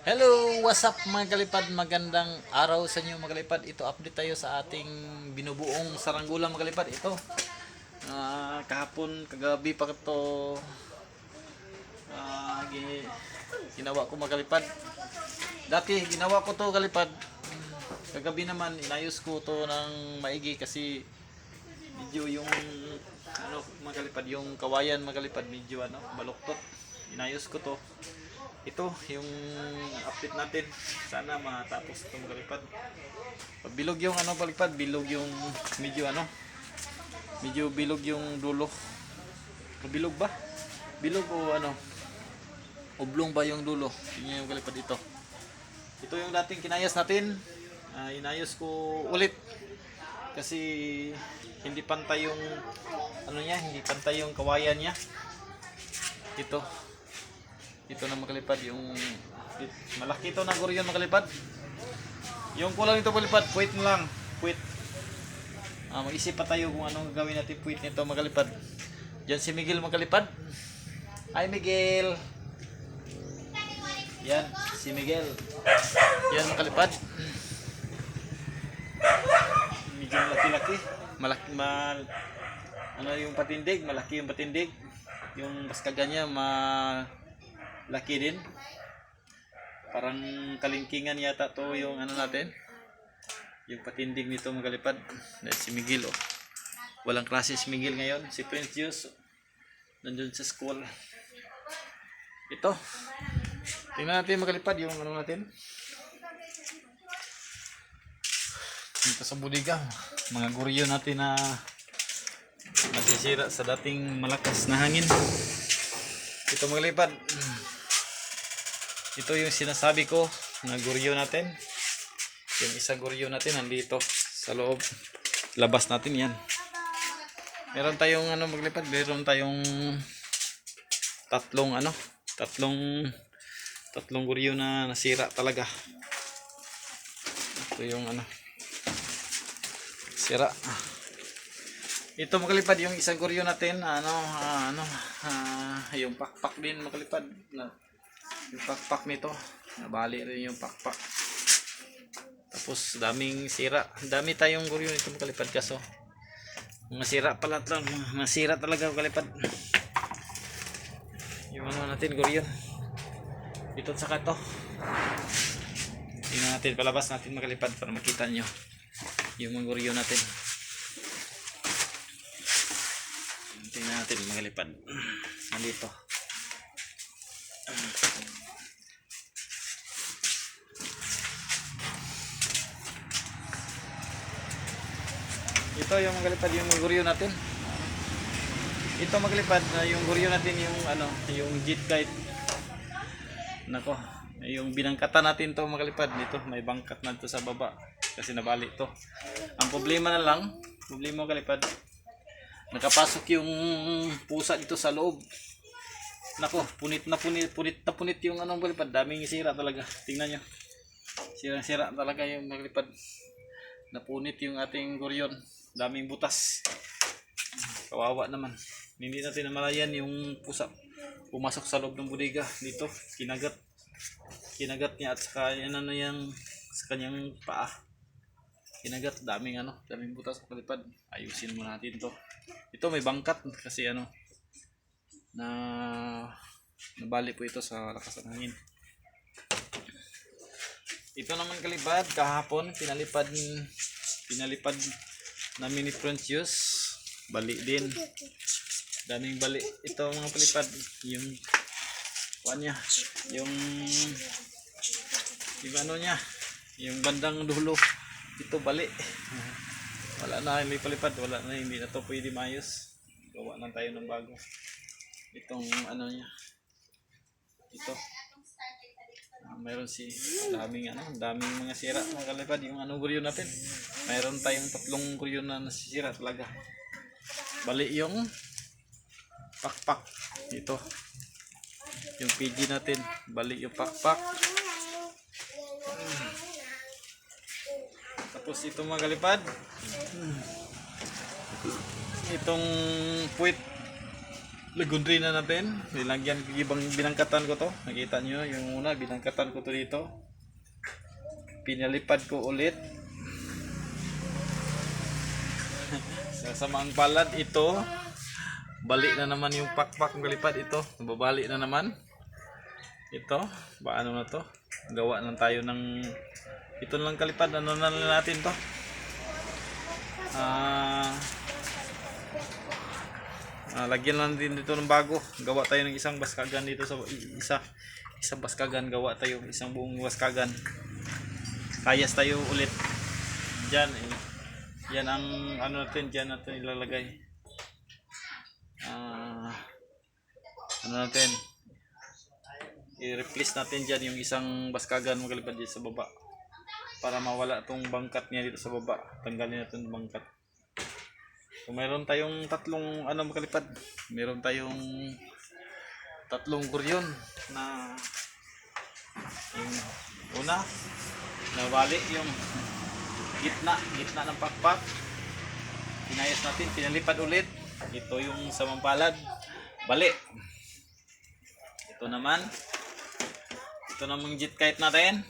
Hello, what's up mga kalipad? Magandang araw sa inyo mga kalipad. Ito update tayo sa ating binubuong saranggola mga kalipad. Ito, kahapon, kagabi pa ito ginawa ko mga kalipad. Dati ginawa ko to kalipad. Kagabi naman inayos ko to ng maigi kasi medyo yung mga kalipad, yung kawayan mga kalipad medyo baluktot. Inayos ko to. Ito yung update natin, sana matapos itong kalipad. Bilog yung palipad, bilog yung medyo bilog yung dulo. Bilog ba? Bilog o oblong ba yung dulo? Yun yung kalipad ito. Ito yung dating kinayas natin. Inayos ko ulit kasi hindi pantay yung hindi pantay yung kawayan niya. Ito na makalipad, yung malaki ito na guryon makalipad. Yung kulang nito makalipad, puwit na lang, puwit. Mag-isip pa tayo kung anong gagawin natin puwit nito makalipad. Diyan si Miguel makalipad. Hi Miguel. Yan, si Miguel. Yan makalipad. Medyo malaki-laki. Yung patindig, malaki yung patindig. Yung baskagan niya laki din. Parang kalingkingan yata to yung natin. Yung patindig nito magalipad. Si Miguel Walang klase si Miguel ngayon. Si Prince Juice nandun sa school. Ito. Tingnan natin magalipad yung natin. Dito sa budiga. Mga guryo natin na masisira sa dating malakas na hangin. Ito magalipad. Ito yung sinasabi ko na guryo natin. Yung isang guryo natin nandito sa loob. Labas natin yan. Meron tayong maglipad. Meron tayong tatlong guryo na nasira talaga. Ito yung sira. Ito maglipad yung isang guryo natin. Yung pakpak din maglipad. Yung pakpak nito, nabali rin yung pakpak. Tapos daming sira. Dami tayong guryo nito makalipad kaso mga sira pala ito. Mga sira talaga makalipad. Yung natin guryo. Ito saka ito. Tingnan natin, palabas natin makalipad para makita nyo yung mga guryo natin. Tingnan natin makalipad. Nandito. Ito yung magalipad yung guryo natin. Ito magalipad yung guryo natin yung jet guide. Nako, yung binangkatan natin to magalipad dito, may bangkat na to sa baba kasi nabali to. Ang problema magalipad, nakapasok yung pusa dito sa loob. Nako, punit na punit yung magalipad, daming sira talaga. Tingnan nyo. Sira talaga yung magalipad. Napunit yung ating guryon. Daming butas. Kawawa naman. Hindi natin namalayan yung pusa pumasok sa loob ng bodega dito. Kinagat niya at saka sa kanyang paa. Kinagat, daming butas palipad. Ayusin muna natin to. Ito may bangkat kasi na nabali po ito sa lakas ng hangin. Ito naman kalipad, kahapon pinalipad namin ni Prince Juice. Bali din. Daming bali. Ito mga palipad. Yung niya. Yung bandang dulo. Ito bali. Wala na, hindi palipad. Wala na, hindi na to pwede maayos. Gawa na tayo ng bago. Itong niya. Ito. Mayroon daming mga sira mga kalipad yung guryo natin. Mayroon tayong tatlong guryo na nasisira talaga. Bali yung pakpak dito. Yung PG natin, bali yung pakpak. Tapos ito mga kalipad. Itong puwit Laundry na natin. Nilagyan ko ibang binangkatan ko to. Nakita nyo yung una, binangkatan ko to dito. Pinalipad ko ulit. Sa samaang palad ito. Balik na naman yung pakpak ng kalipad ito. Babalik na naman. Ito, paano na to? Gawa na tayo ng ito lang kalipad. Ano na natin to? Lagyan lang din dito ng bago. Gawa tayo ng isang baskagan dito sa isang baskagan. Gawa tayo isang buong baskagan. Kayas tayo ulit. Diyan eh. Yan ang ano natin, diyan natin ilalagay. Ano natin? I-replace natin diyan yung isang baskagan magalipad dito sa baba. Para mawala tong bangkat niya dito sa baba. Tanggalin natin yung bangkat. So, mayroon tayong tatlong ano makalipad. Mayroon tayong tatlong guryon na yung una nawali yung gitna ng pakpak. Pinayos natin, pinalipad ulit. Ito yung samampalad. Bali. Ito naman jet kite natin.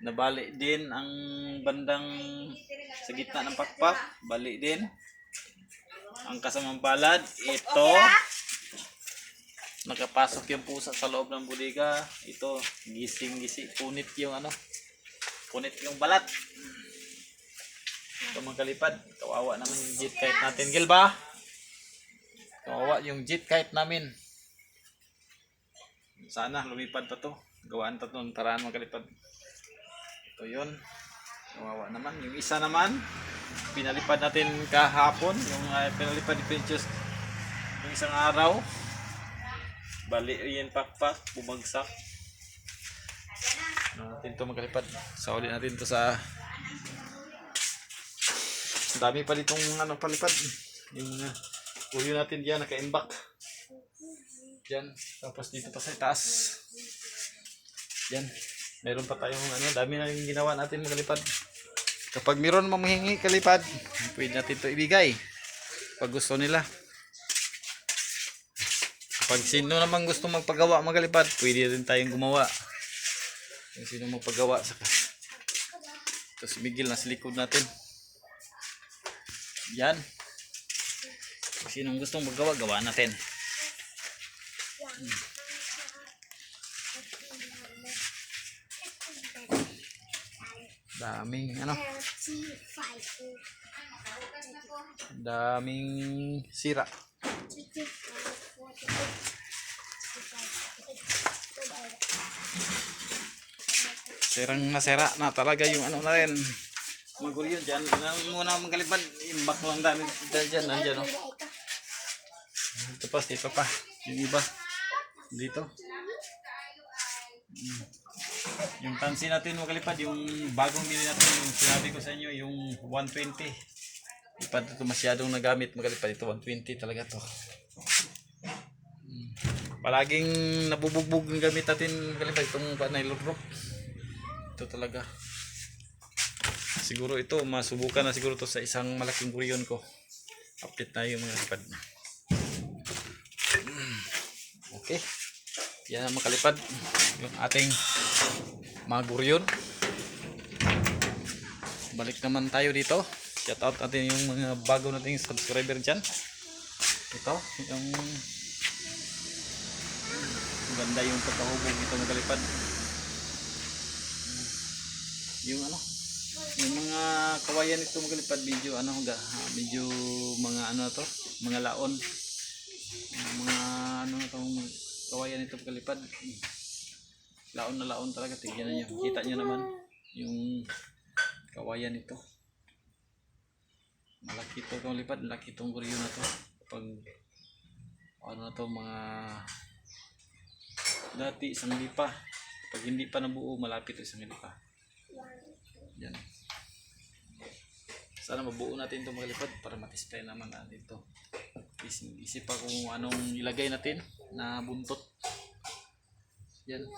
Nabali din ang bandang sa gitna ng pakpak. Bali din. Ang kasamang palad, ito. Nakapasok yung pusa sa loob ng bodega. Ito, gising-gising. Punit yung ano. Punit yung balat. Ito mga kalipad. Kawawa naman yung jet kite natin. Gilba? Kawawa yung jet kite namin. Sana lumipad pa to. Gawaan pa to ng paraan mga kalipad. Ito yun. Kawawa naman. Yung isa naman, pinalipad natin kahapon. Yung pinalipad ni Pinchos yung isang araw. Bali yun pakpak. Bumagsak. Natin ito magkalipad. Sauli natin ito sa dami pa ditong ano palipad. Yung ulo natin diyan naka-imbak. Diyan. Tapos dito pa sa taas. Diyan. Meron pa tayong ano, dami na yung ginawa natin magalipad. Kapag meron mamahingi kalipad, pwede natin ito ibigay. Pag gusto nila. Kapag sino naman gusto magpagawa magalipad, pwede rin tayong gumawa. Kung sino magpagawa saka. Tapos Miguel nasa likod natin. Yan. Kung sinong gustong maggawa, gawa natin. Daming ano? Daming sira. Serang nasera na talaga yung ano na rin. Magulyo dyan. Muna magkalipad. Imbak lang dami dyan. Nandyan o. Ito pa. Dito pa. Yung iba. Dito. Yung tansi natin magalipad. Yung bagong bili natin. Yung sinabi ko sa inyo. Yung 120. Ipad ito masyadong nagamit magalipad. Ito 120 talaga to. Palaging nabubugbog yung gamit natin magalipad. Itong nylon rope. Ito talaga. Siguro ito masubukan na siguro to sa isang malaking guryon ko. Update na yung mga kalipad. Okay. Yan ang makalipad. Yung ating mga guryon. Balik naman tayo dito. Shout out natin yung mga bago nating subscriber dyan. Ito. Yung ganda yung pagkahubog ito makalipad. Yung ano. Yung mga kawayan ito magalipad video ano medyo mga ano to mga laon mga ano to kawayan ito magalipad laon na laon talaga tingnan niyo kita niyo naman yung kawayan ito malaki to magalipad malaki tong guryo na to pag ano na to mga dati isang lipa pag hindi pa nabuo malapit isang lipa. Yan. Sana mabuo natin itong magalipad para matisplay naman natin ito. Isip pa kung anong ilagay natin na buntot. Yan.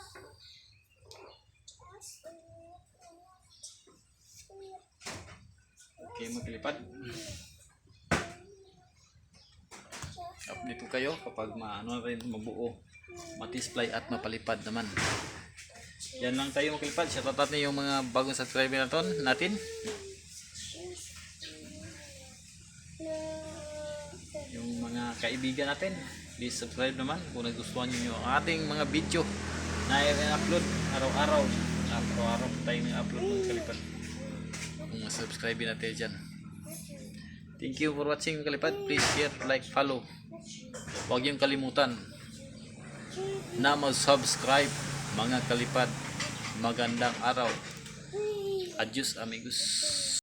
Okay, maglipad. update ko kayo kapag maano rin mabuo, matisplay at mapalipad naman. Yan lang tayo makilipad. Shoutout natin yung mga bagong subscriber natin. Yung mga kaibigan natin, please subscribe naman kung nagustuhan nyo yung ating mga video na i-upload araw-araw. Araw-araw tayong i-upload ng kalipad. Kung subscribe natin dyan. Thank you for watching kalipad. Please share, like, follow. Huwag yung kalimutan na mag-subscribe mga kalipad. Magandang araw. Adios amigos.